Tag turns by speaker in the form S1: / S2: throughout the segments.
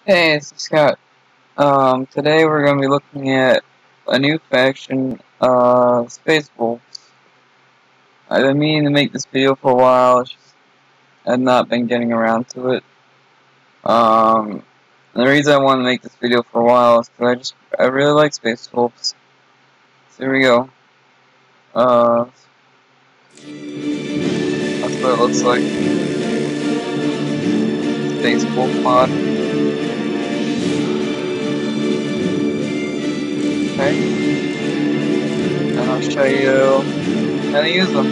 S1: Hey, it's Scott. Today we're going to be looking at a new faction, Space Wolves. I've been meaning to make this video for a while, it's just I've not been getting around to it. And the reason I want to make this video for a while is because I really like Space Wolves. So here we go. That's what it looks like. Space Wolf mod. Okay. And I'll show you how to use them.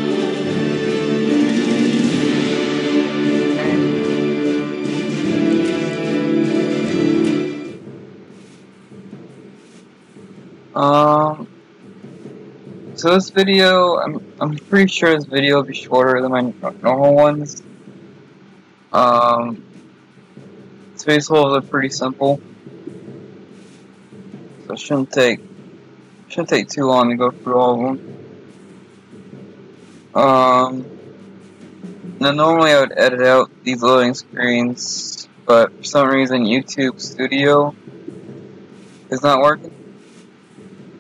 S1: So this video, I'm pretty sure this video will be shorter than my normal ones. Space Wolves are pretty simple, so it shouldn't take too long to go through all of them. Now normally I would edit out these loading screens, but for some reason YouTube Studio is not working,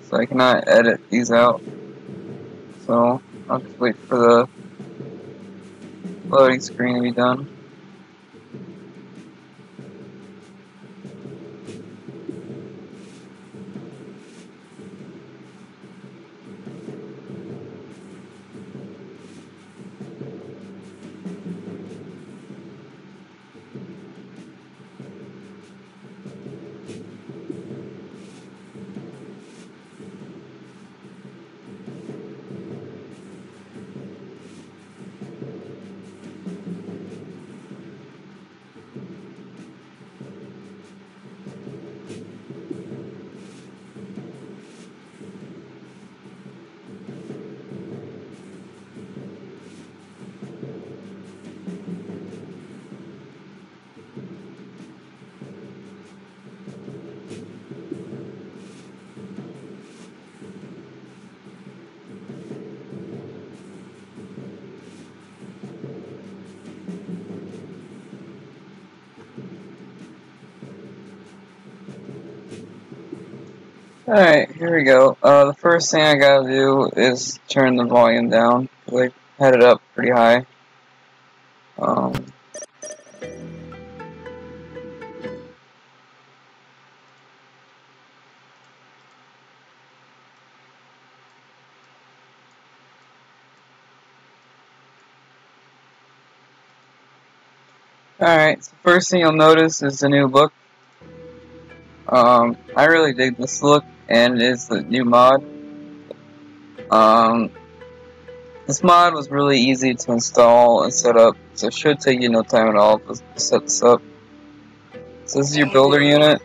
S1: so I cannot edit these out. So I'll just wait for the loading screen to be done. Alright, here we go. The first thing I gotta do is turn the volume down, because I had it up pretty high. Alright, so first thing you'll notice is the new book. I really dig this look, and it's the new mod. This mod was really easy to install and set up, so it should take you no time at all to set this up. So this is your builder unit.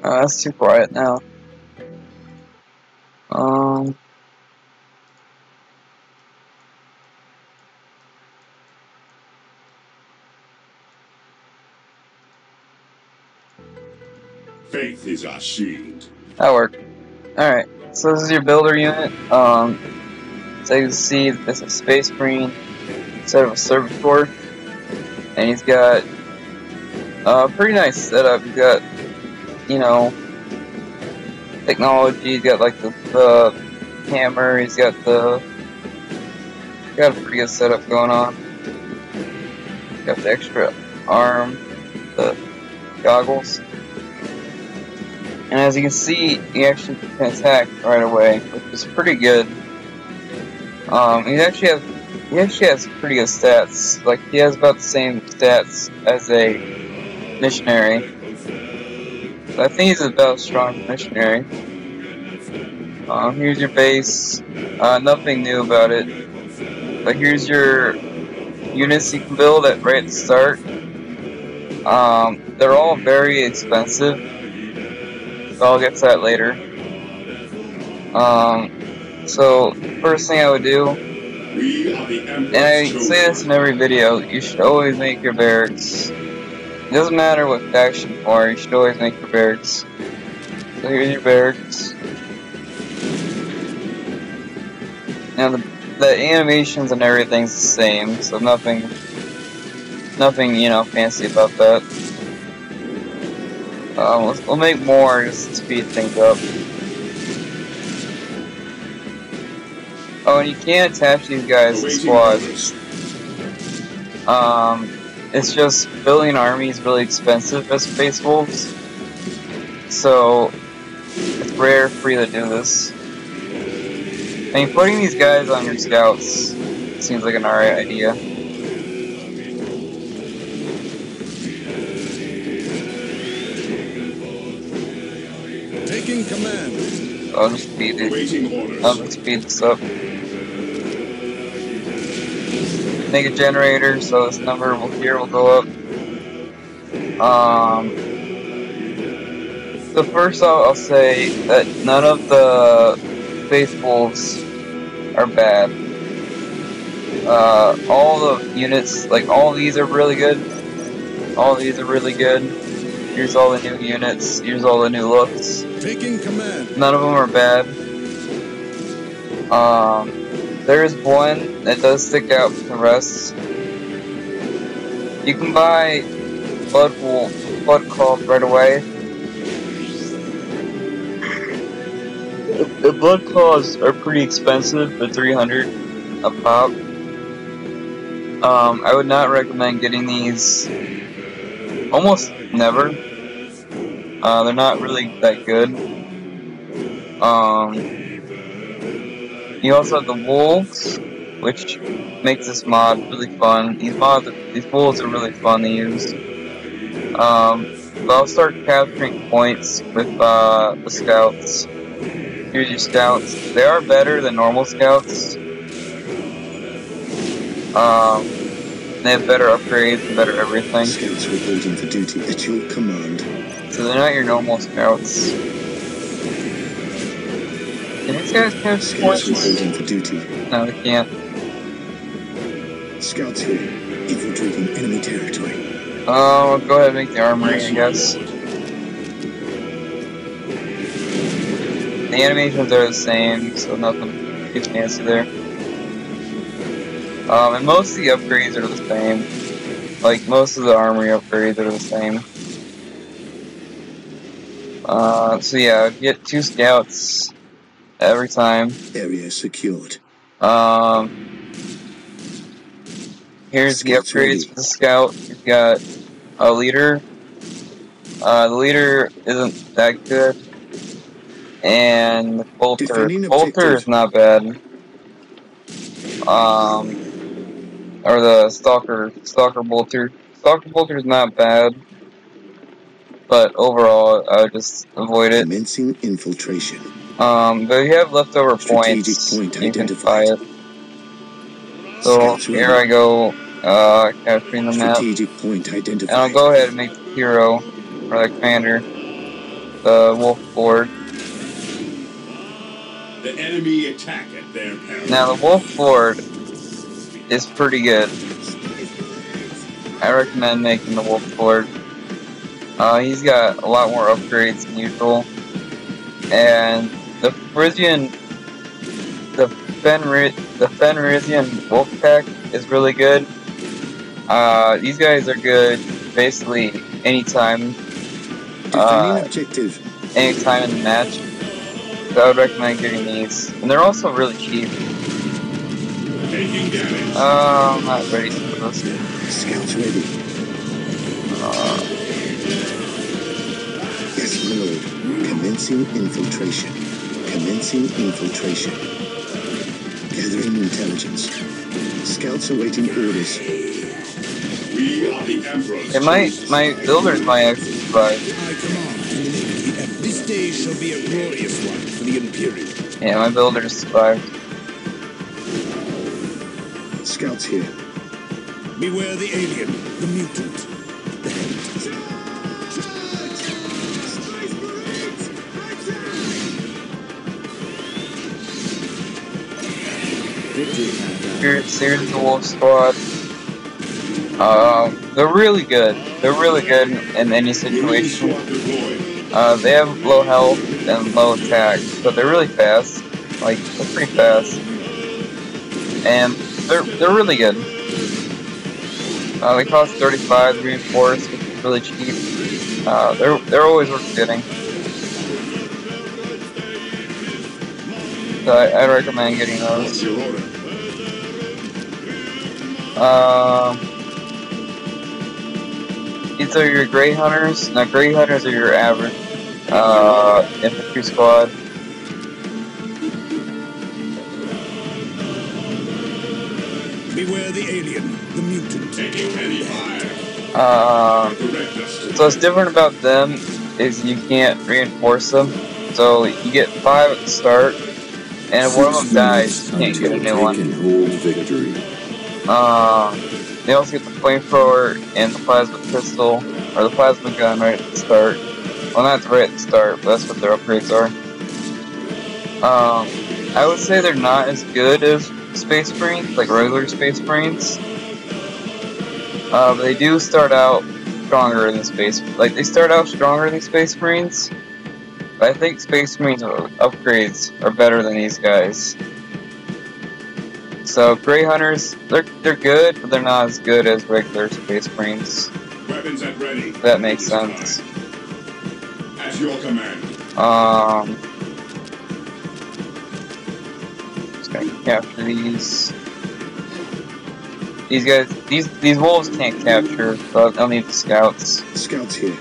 S1: That's too quiet now.
S2: Faith is our shield.
S1: That worked. Alright, so this is your builder unit. So you can see this is Space Marine instead of a Servitor. And he's got a pretty nice setup. He's got, you know, technology. He's got like the hammer. He's got a pretty good setup going on. Got the extra arm, the goggles. And as you can see, he actually can attack right away, which is pretty good. He actually has pretty good stats. Like, he has about the same stats as a missionary. So I think he's about as strong as a missionary. Here's your base. Nothing new about it. But here's your units you can build right at the start. They're all very expensive. So I'll get to that later. So first thing I would do, and I say this in every video, you should always make your barracks. It doesn't matter what faction you are, you should always make your barracks. So here's your barracks. Now the animations and everything's the same, so nothing Nothing, you know, fancy about that. We'll make more just to speed things up. Oh, and you can't attach these guys to squads. It's just building an army is really expensive as Space Wolves, so it's rare for you to do this. I mean, putting these guys on your scouts seems like an alright idea.
S3: Taking command.
S1: I'll just speed it. I'll just speed this up. Make a generator so this number here will go up. So first I'll say that none of the Space Wolves are bad. All the units, like all of these are really good. All of these are really good. Here's all the new units. Here's all the new looks.
S3: Taking command.
S1: None of them are bad. There is one that does stick out from the rest. You can buy Blood Claws right away. The Blood Claws are pretty expensive, for 300 a pop. I would not recommend getting these. Almost never. They're not really that good. You also have the wolves, which makes this mod really fun. These wolves are really fun to use. But I'll start capturing points with the scouts. Here's your scouts. They are better than normal scouts. They have better upgrades and better everything.
S3: Scouts reporting for duty at your command.
S1: So they're not your normal scouts. Can these guys capture points?
S3: Scouts reporting for duty.
S1: No, they can't.
S3: Scouts here, infiltrating enemy territory.
S1: I'll go ahead and make the armory, I guess. The animations are the same, so nothing too fancy there. And most of the upgrades are the same. Like, most of the armory upgrades are the same. So yeah, get 2 scouts every time.
S3: Area secured.
S1: Here's the upgrades for the scout. You've got a leader. The leader isn't that good. And the bolter. Bolter is not bad. Or the stalker bolter. Stalker bolter is not bad. But overall, I would just avoid it.
S3: Commencing infiltration.
S1: But if you have leftover points, you can buy it. So here I go, capturing the map.
S3: Point identified.
S1: And I'll go ahead and make the hero, or the commander, the Wolf Lord.
S2: The enemy attack at their peril.
S1: Now the Wolf Lord is pretty good. I recommend making the Wolf Lord. He's got a lot more upgrades than usual. And the Fenrisian Wolf Pack is really good. These guys are good basically anytime. Anytime in the match. So I would recommend getting these. And they're also really cheap.
S2: Taking damage.
S1: I'm not ready for this.
S3: Scouts ready. Yes, my lord. Commencing infiltration. Commencing infiltration. Gathering intelligence. Scouts awaiting orders.
S2: We are the Emperor's
S1: And my builders might actually survive.
S3: I command in the name of the Emperor. This day shall be a glorious one for the Imperium.
S1: Yeah, my builders survived.
S3: Scouts here. Beware the alien, the mutant, the heretic.
S1: Here's the Wolf Squad. They're really good. They're really good in any situation. They have low health and low attack, but they're really fast. Like, they're pretty fast. And they're really good. They cost 35 reinforced, which is really cheap. They're always worth getting. So I'd recommend getting those.
S2: What's your order?
S1: These are your Grey Hunters. Now, Grey Hunters are your average infantry squad.
S3: Beware the alien, the mutant.
S2: Taking heavy fire. Direct us to
S1: So what's different about them is you can't reinforce them. So you get 5 at the start, and if one of them dies, you can't get a new one.
S3: Hold victory.
S1: They also get the flamethrower and the plasma pistol, or the plasma gun right at the start. Well, not right at the start, but that's what their upgrades are. I would say they're not as good as Space Marines, like regular Space Marines. But they do start out stronger than they start out stronger than Space Marines. But I think Space Marines upgrades are better than these guys. So Grey Hunters, they're good, but they're not as good as regular Space Marines.
S2: weapons at ready.
S1: If that makes sense.
S2: At your command.
S1: Just gonna capture these. These guys, these wolves can't capture, so I'll need the scouts.
S3: Scouts here.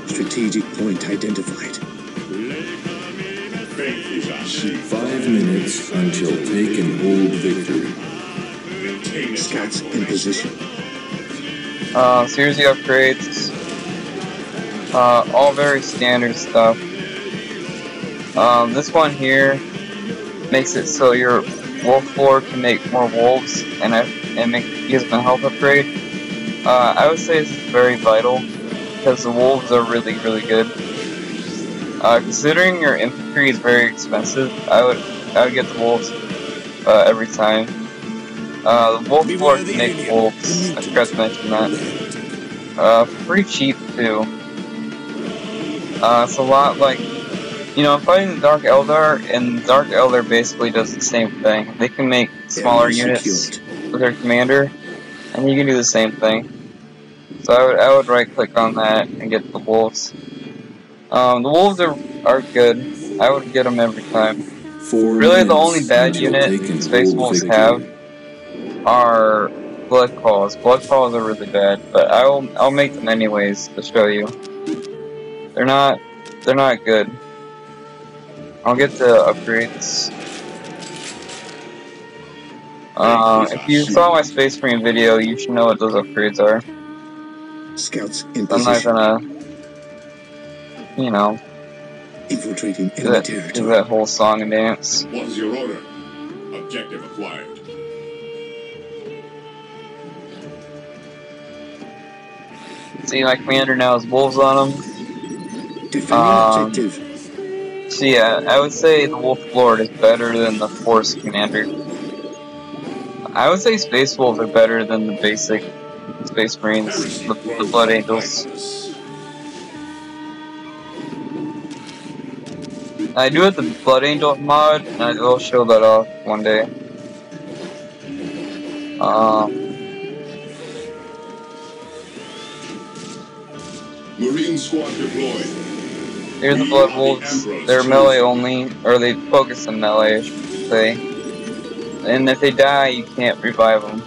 S3: Strategic point identified.
S2: Faith is our shield.
S4: 5 minutes until take and hold victory.
S2: Maintain
S3: Scouts
S2: attack
S3: in position.
S1: So here's the upgrades. All very standard stuff. This one here makes it so your wolf lord can make more wolves and gives them a health upgrade. I would say this is very vital because the wolves are really good. Considering your infantry is very expensive, I would get the wolves every time. The wolf lord can make wolves. I forgot to mention that. Pretty cheap too. It's a lot like, I'm fighting the Dark Eldar, and Dark Eldar basically does the same thing. They can make smaller units with their commander, and you can do the same thing. So I would right click on that and get the wolves. The wolves are good. I would get them every time. Really, the only bad unit Space Wolves have are Blood Claws. Blood Claws are really bad, but I'll make them anyways to show you. They're not good. I'll get the upgrades. If you saw my Space Marine video, you should know what those upgrades are.
S3: Scouts in
S1: I'm not
S3: position.
S1: gonna,
S3: Infiltrating
S1: do
S3: enemy
S1: that
S3: territory.
S1: whole song and dance.
S2: What is your order? Objective acquired.
S1: See, my commander now has wolves on him.
S3: Defending objective.
S1: So yeah, I would say the Wolf Lord is better than the Force Commander. I would say Space Wolves are better than the basic Space Marines, the Blood Angels. I do have the Blood Angel mod, and I will show that off one day.
S2: Marine squad deployed.
S1: Here's the Blood Wolves. They're melee only, or they focus on melee, I should say. And if they die, you can't revive them.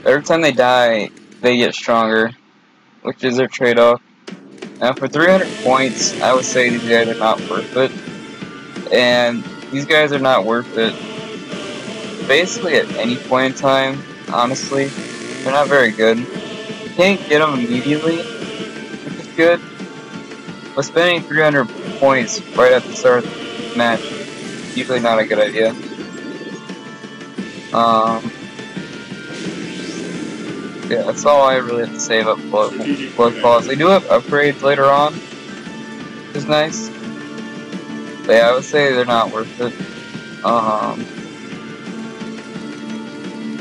S1: Every time they die, they get stronger, which is their trade-off. Now for 300 points, I would say these guys are not worth it. And these guys are not worth it basically at any point in time, honestly. They're not very good. You can't get them immediately, which is good. But spending 300 points right at the start of the match is usually not a good idea. Yeah, that's all I really have to say about Blood Claws. They do have upgrades later on, which is nice. But yeah, I would say they're not worth it.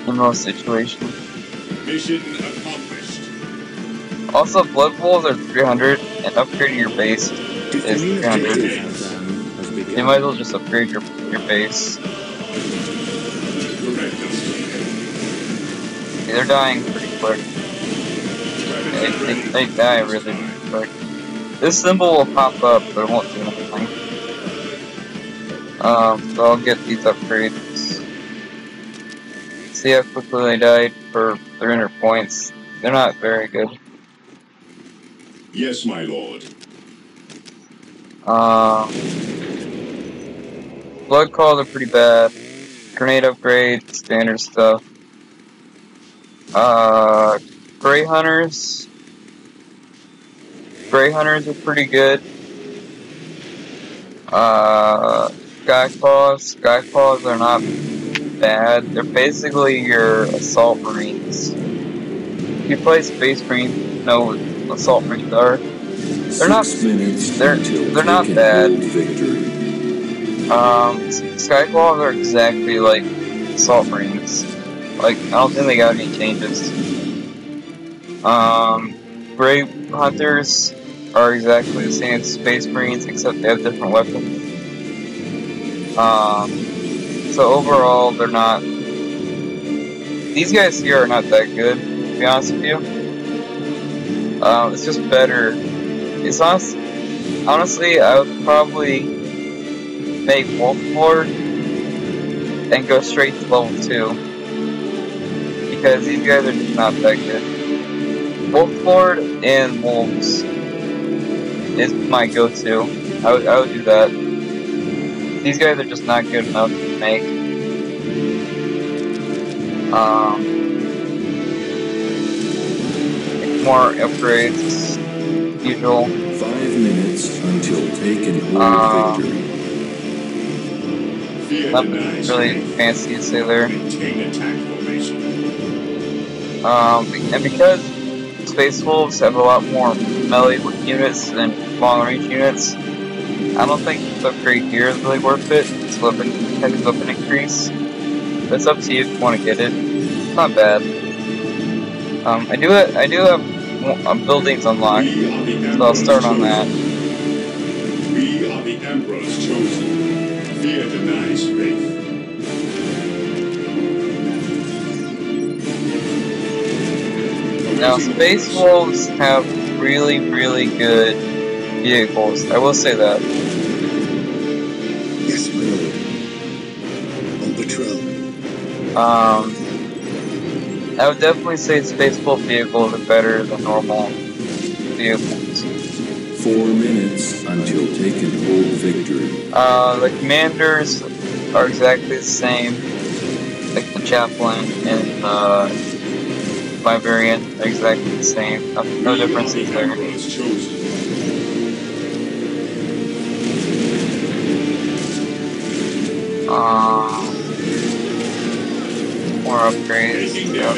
S1: In most situations.
S2: Mission accomplished.
S1: Also, Blood Wolves are 300, and upgrading your base is
S3: Defending
S1: 300.
S3: objective.
S1: You might as well just upgrade your base.
S2: Direct us.
S1: They're dying pretty quick. They die really quick. This symbol will pop up, but it won't do anything. So I'll get these upgrades. See how quickly they died for 300 points. They're not very good.
S3: Yes, my lord.
S1: Blood calls are pretty bad. Grenade upgrade, standard stuff. Grey Hunters. Grey Hunters are pretty good. Skyclaws are not bad. They're basically your assault marines. If you play Space Marines, you know what assault marines are. They're not bad. Skyclaws are exactly like assault marines. Like, I don't think they got any changes. Grey Hunters are exactly the same as Space Marines, except they have different weapons. So overall, they're not. These guys here are not that good, to be honest with you. It's just better. It's honestly, I would probably make Wolf Lord and go straight to level 2. Because these guys are just not that good. Wolf Lord and Wolves is my go-to. I would do that. These guys are just not good enough to make. More upgrades, usual.
S4: 5 minutes until taken hold victory.
S1: Nothing really fancy to say there. And because Space Wolves have a lot more melee units than long-range units, I don't think this upgrade here is really worth it. It's heavy weapon increase. But it's up to you if you want to get it. It's not bad. I do have buildings unlocked, so I'll start on that.
S3: We are the Emperor's chosen. Fear denies faith.
S1: Now, Space Wolves have really, really good vehicles. I will say that.
S3: Yes, my lord. On patrol.
S1: I would definitely say Space Wolf vehicles are better than normal vehicles.
S4: 4 minutes until taken hold victory.
S1: The commanders are exactly the same, like the chaplain and my variant are exactly the same. No differences there. More upgrades. Yep.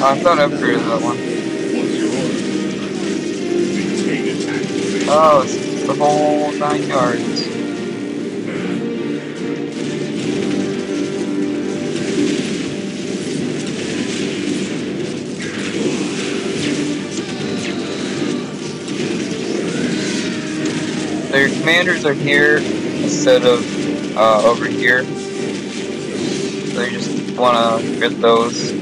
S1: I thought I upgraded that one. Oh, it's the whole 9 yards. Their commanders are here instead of over here. So you just want to get those.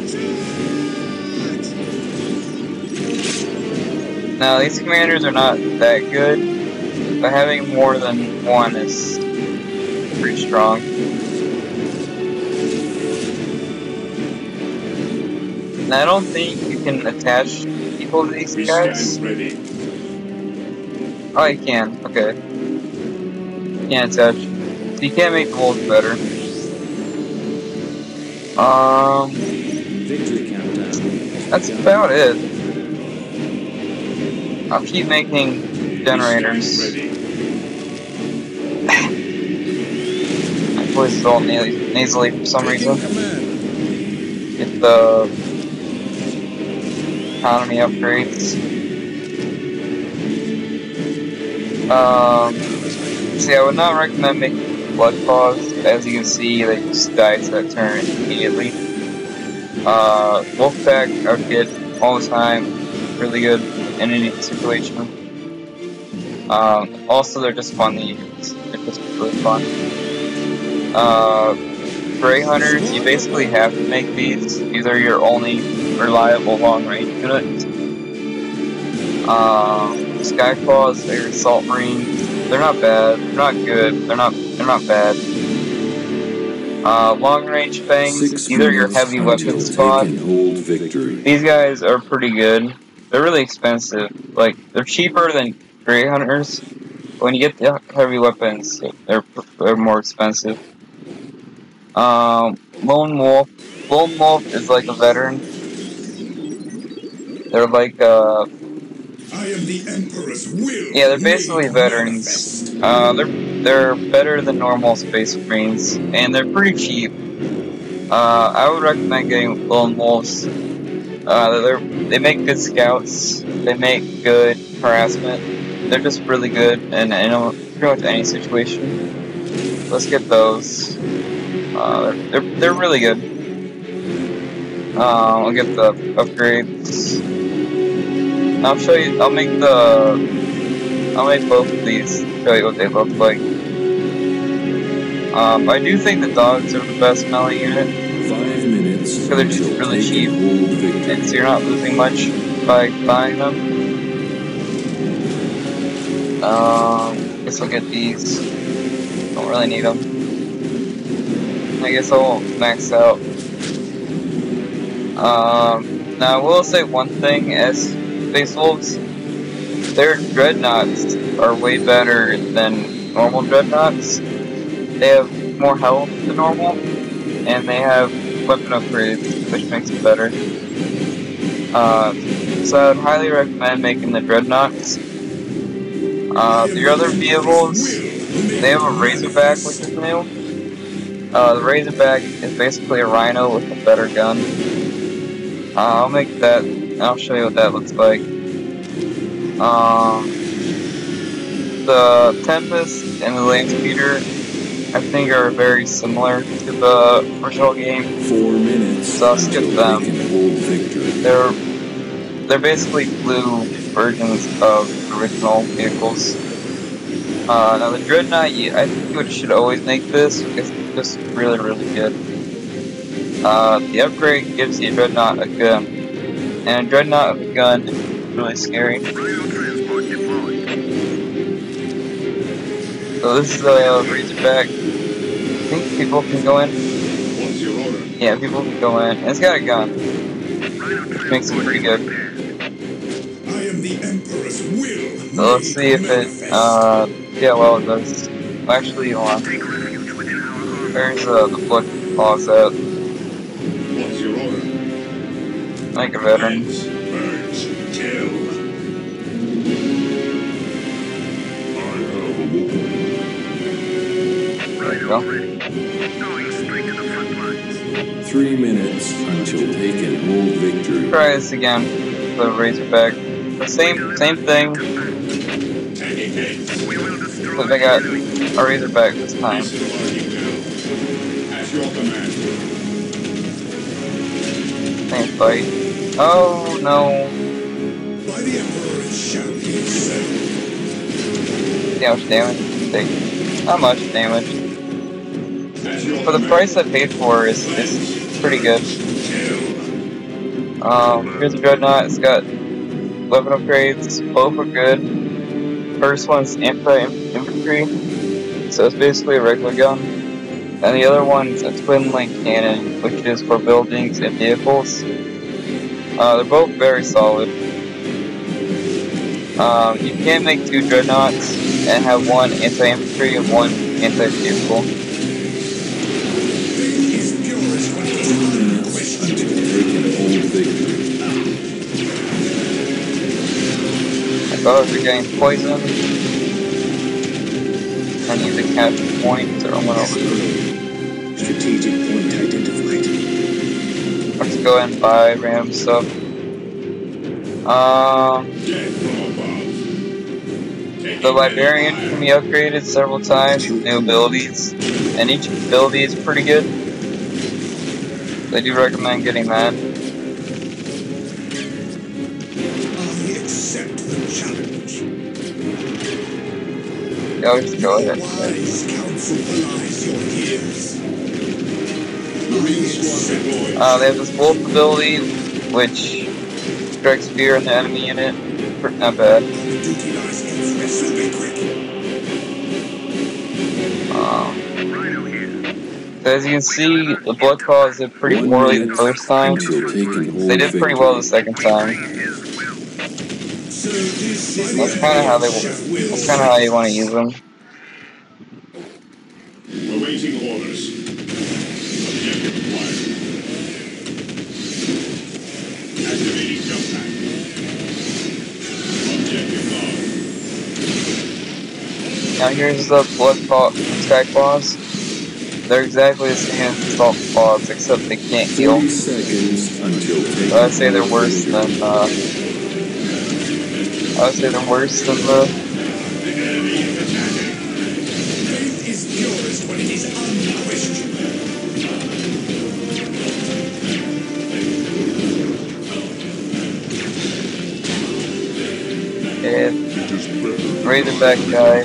S1: Now these commanders are not that good, but having more than one is pretty strong. And I don't think you can attach people to these guys. Oh, you can. Okay. You can't attach. So you can't make the wolves better.
S4: Victory countdown.
S1: That's about it. I'll keep making generators. My voice is all nasally for some reason. Get the economy upgrades. See, I would not recommend making blood claws. As you can see, they just die to that turn immediately. Wolfpack I would get all the time. Really good in any situation. Also, they're just fun to use. They're just really fun. Gray Hunters, you basically have to make these. These are your only reliable long-range units. Skyclaws, they're Assault Marines. They're not bad. They're not good. They're not bad. Long-range Fangs, these are your heavy weapon squad. These guys are pretty good. They're really expensive. Like, they're cheaper than Grey Hunters. When you get the heavy weapons, they're more expensive. Lone Wolf. Lone Wolf is like a veteran. They're like,
S3: I am the Emperor's will.
S1: yeah, they're basically veterans. They're better than normal Space Marines, and they're pretty cheap. I would recommend getting Lone Wolves. They make good scouts. They make good harassment. They're just really good in pretty much any situation. Let's get those. They're really good. I'll get the upgrades. I'll show you. I'll make both of these. Show you what they look like. I do think the dogs are the best melee unit.
S4: 5 minutes.
S1: Because they're just really cheap, and so you're not losing much by buying them. Guess I'll get these. Don't really need them. I guess I'll max out. Now I will say one thing as Space Wolves, their dreadnoughts are way better than normal dreadnoughts. They have more health than normal, and they have weapon upgrades, which makes it better. So I would highly recommend making the dreadnoughts. The other vehicles, they have a Razorback, which is new. The Razorback is basically a Rhino with a better gun. I'll make that, and I'll show you what that looks like. The Tempest and the Landspeeder, I think, are very similar to the original game.
S4: 4 minutes.
S1: So I'll skip them. They're basically blue versions of original vehicles. Now the Dreadnought, I think you should always make this because it's just really, really good. The upgrade gives the Dreadnought a gun, and a Dreadnought with a gun is really scary. So this is the Razorback. I think people can go in.
S3: What's your order?
S1: Yeah, people can go in, and it's got a gun, which makes it pretty good.
S3: I am the Emperor's will.
S1: So let's see if it, yeah, well, it does. Actually, hold on. There's the Blood Claws out.
S3: What's your order?
S1: Make a veteran.
S3: Purge, kill.
S1: There you go.
S4: 3 minutes until take and hold victory.
S1: Try this again. The Razorback. The same thing. But they got a Razorback this time.
S3: At your command.
S1: Same fight. Oh no.
S3: By the Emperor it shall be said.
S1: See how much damage it takes. Not much damage.
S3: At your
S1: For the price I paid for is pretty good. Here's a Dreadnought. It's got weapon upgrades. Both are good. First one's anti-infantry, so it's basically a regular gun. And the other one's a twin-link cannon, which is for buildings and vehicles. They're both very solid. You can't make two Dreadnoughts and have one anti-infantry and one anti-vehicle. Those are getting poisoned. I need to catch the point to run over.
S3: Strategic point identified.
S1: Let's go and buy random stuff. The Librarian can be upgraded several times with new abilities, and each ability is pretty good. I do recommend getting that. Yeah, I'll just go ahead. They have this wolf ability, which strikes fear in the enemy unit. Not bad. So as you can see, the Blood Claws did pretty poorly the first time. They did pretty well the second time. That's kind of how you want to use them.
S2: Awaiting orders. Objective acquired. Activating jump pack. Objective log.
S1: Now here's the Blood Attack Claws. They're exactly the same as Assault Claws, except they can't heal.
S4: 30 seconds until taking
S1: I'd say they're worse than the.
S2: The enemy is attacking.
S3: Faith is purest when it is unquestioned.
S1: And Razorback guy.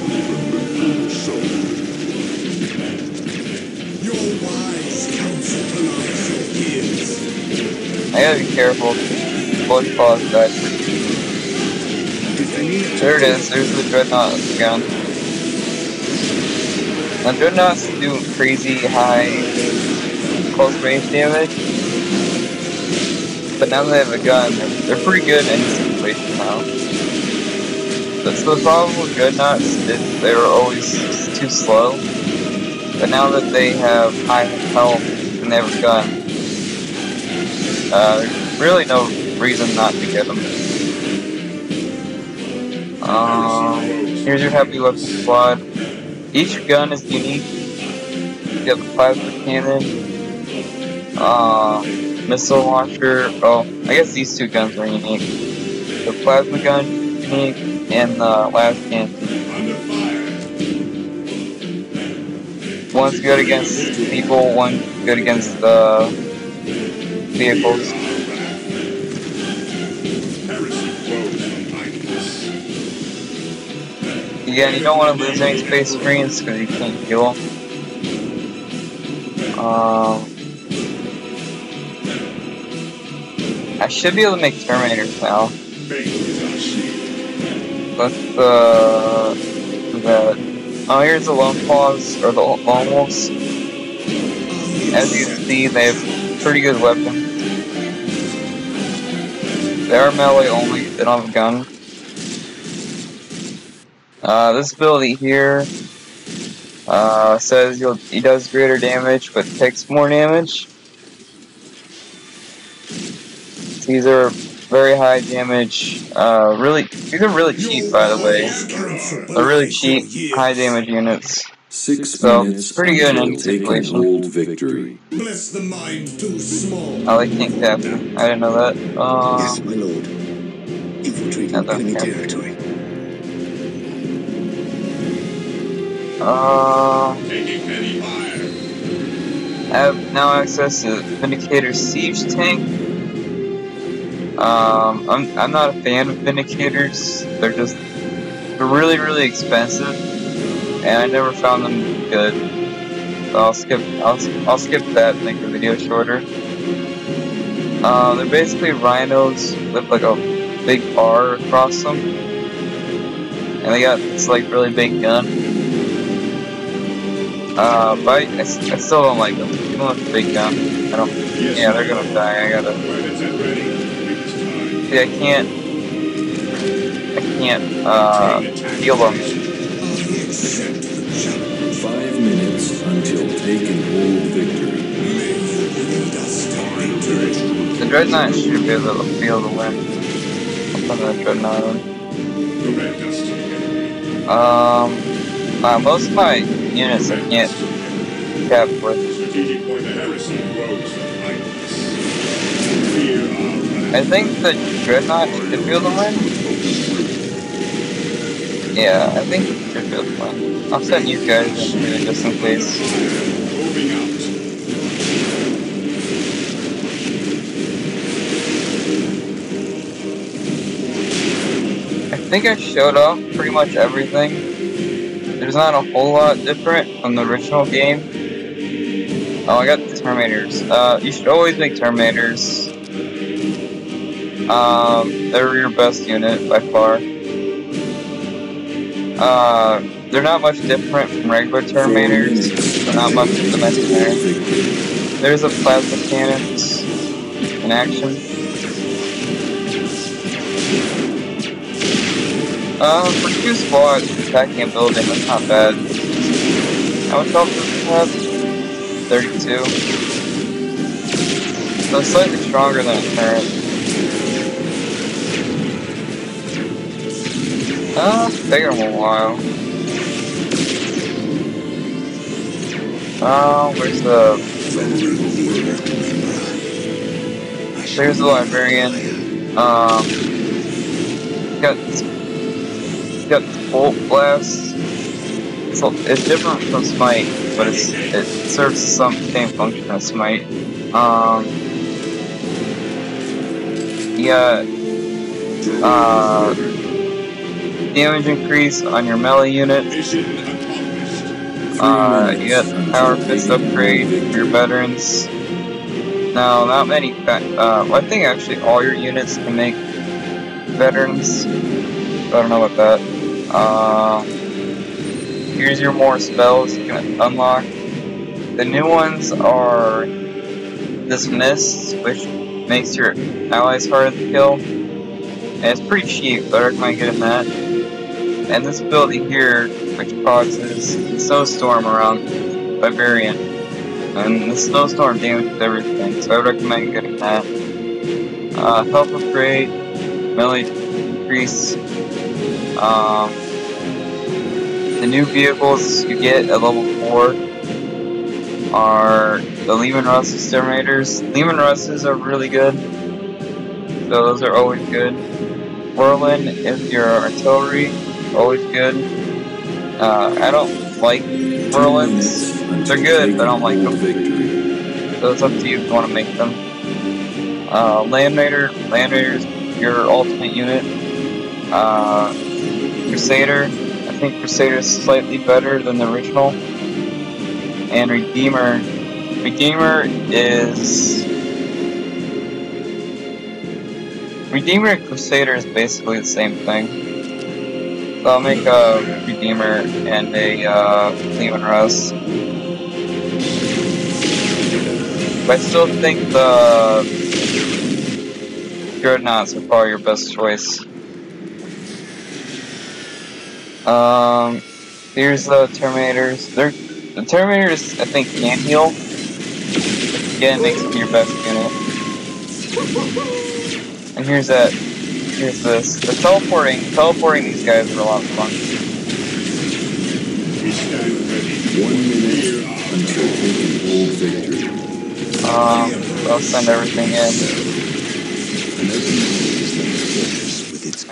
S3: Your wise counsel belies your ears.
S1: I gotta be careful. Blood Claws died. There it is. There's the Dreadnought again. Now Dreadnoughts do crazy high close range damage, but now that they have a gun, they're pretty good in any situation now. That's the problem with Dreadnoughts, is they were always too slow, but now that they have high health and they have a gun, there's really no reason not to get them. Here's your heavy weapon squad. Each gun is unique. You have the plasma cannon, missile launcher. Oh, I guess these two guns are unique. The plasma gun is unique, and the las cannon.
S2: Under fire.
S1: One's good against people, one's good against vehicles.
S2: Heresy grows behind us.
S1: Again, you don't want to lose any space marines because you can't heal. I should be able to make Terminators now.
S2: Faith is our shield.
S1: Let's do that. Oh, here's the Lone Claws, or the Lone Wolves. As you can see, they have pretty good weapons. They are melee only, they don't have a gun. This ability here says he does greater damage but takes more damage. These are very high damage. These are really cheap, by the way. They're really cheap, high damage units.
S4: 6
S1: So
S4: minutes
S1: pretty good in
S4: until
S1: any
S4: taking
S1: situation.
S4: hold victory.
S3: Bless the mind too small.
S1: Oh, they can't capture. I didn't know that.
S3: Yes, my lord. Infiltrating
S1: Not that
S3: enemy
S1: bad.
S3: territory.
S2: Taking heavy fire.
S1: I have now access to Vindicator's Siege tank. I'm not a fan of Vindicators. They're really expensive, and I never found them good. So I'll skip that and make the video shorter. They're basically rhinos with like a big bar across them, and they got this like really big gun. But I still don't like them. Even with the big gun, I don't. Yeah, they're gonna die. I gotta.
S2: Credits and ready. It is time.
S1: See, I can't heal them.
S3: I accept the challenge.
S4: 5 minutes until taking hold victory.
S3: May you lead us to victory.
S1: The Dreadnought should be able to feel the win. I'll put that Dreadnought in.
S2: Prevent us together.
S1: Most of my units I can't cap with.
S2: Strategic point of heresy grows behind us. Fear our wrath.
S1: I think the Dreadnought should feel the win. Yeah, I think it should feel the win. I'll send you guys in here just in case.
S2: Moving out.
S1: I think I showed off pretty much everything. There's not a whole lot different from the original game. Oh, I got this Terminators. You should always make Terminators. They're your best unit by far. They're not much different from regular Terminators. They're not much of the mention there. There's a plasma cannons in action. For 2 squads attacking a building, that's not bad. How much health does it have? 32. So it's slightly stronger than a turret. It's taken them a while. Where's the... There's the Librarian. Got Bolt Blast. It's different from Smite, but it serves some same function as Smite. You got damage increase on your melee units. You got Power Fist upgrade for your veterans. No, not many. I think actually all your units can make veterans. I don't know about that. Here's your more spells you can unlock. The new ones are Dismiss, which makes your allies harder to kill. And it's pretty cheap, but I recommend getting that. And this ability here, which causes a snowstorm around Librarian. And the snowstorm damages everything, so I would recommend getting that. Health upgrade, melee increase. The new vehicles you get at level 4 are the Leman Russ Exterminators. Leman Russes are really good, so those are always good. Whirlwind is your artillery, always good. I don't like Whirlwinds. They're good, but I don't like them. So it's up to you if you want to make them. Land Raider's your ultimate unit. Crusader, I think Crusader is slightly better than the original. And Redeemer and Crusader is basically the same thing. So I'll make a Redeemer and a Leman Russ. But I still think the Dreadnoughts are probably your best choice. Here's the Terminators. The Terminators, I think, can heal. Again, it makes them your best unit. And here's this. The teleporting these guys are a lot of fun.
S4: 1 minute until taking hold victory.
S1: I'll send everything in.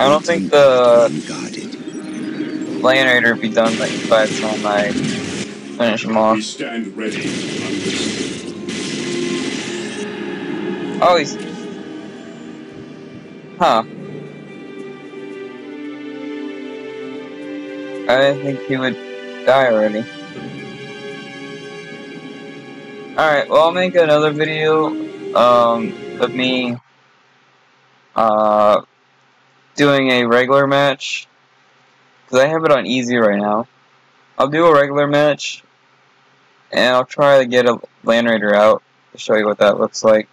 S1: I don't think the Land Raider would be done by the time I finish them off.
S2: We stand ready.
S1: Oh, he's... Huh. I didn't think he would die already. Alright, well, I'll make another video, of me, doing a regular match. Because I have it on easy right now. I'll do a regular match, and I'll try to get a Land Raider out to show you what that looks like.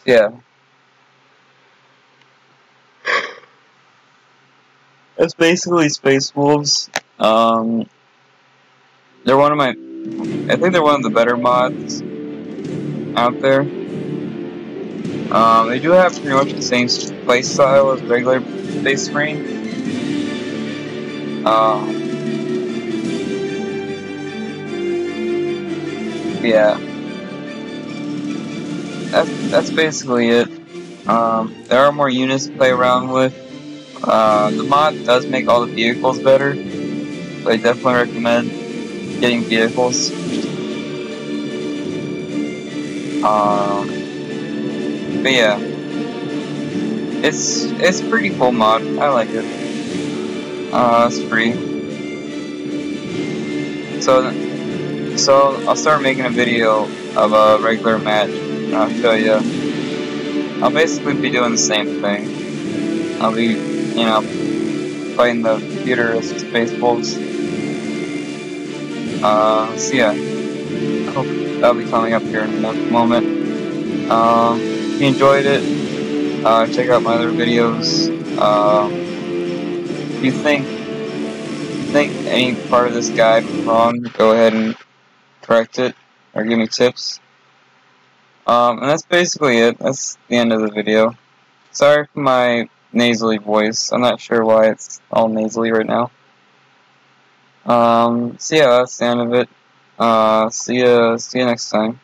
S1: Yeah. It's basically Space Wolves. They're one of my... I think they're one of the better mods out there. They do have pretty much the same play style as regular Space Marine. Yeah. That's basically it. There are more units to play around with. The mod does make all the vehicles better, so I definitely recommend getting vehicles. But yeah, it's a pretty cool mod. I like it. It's free. So I'll start making a video of a regular match, and I'll show you. I'll basically be doing the same thing. I'll be, you know, fighting the futurist Spaceballs. So yeah, I hope that'll be coming up here in a moment. If you enjoyed it, check out my other videos. If you think any part of this guide was wrong, go ahead and correct it or give me tips. And that's basically it. That's the end of the video. Sorry for my nasally voice. I'm not sure why it's all nasally right now. So yeah, that's the end of it. See you next time.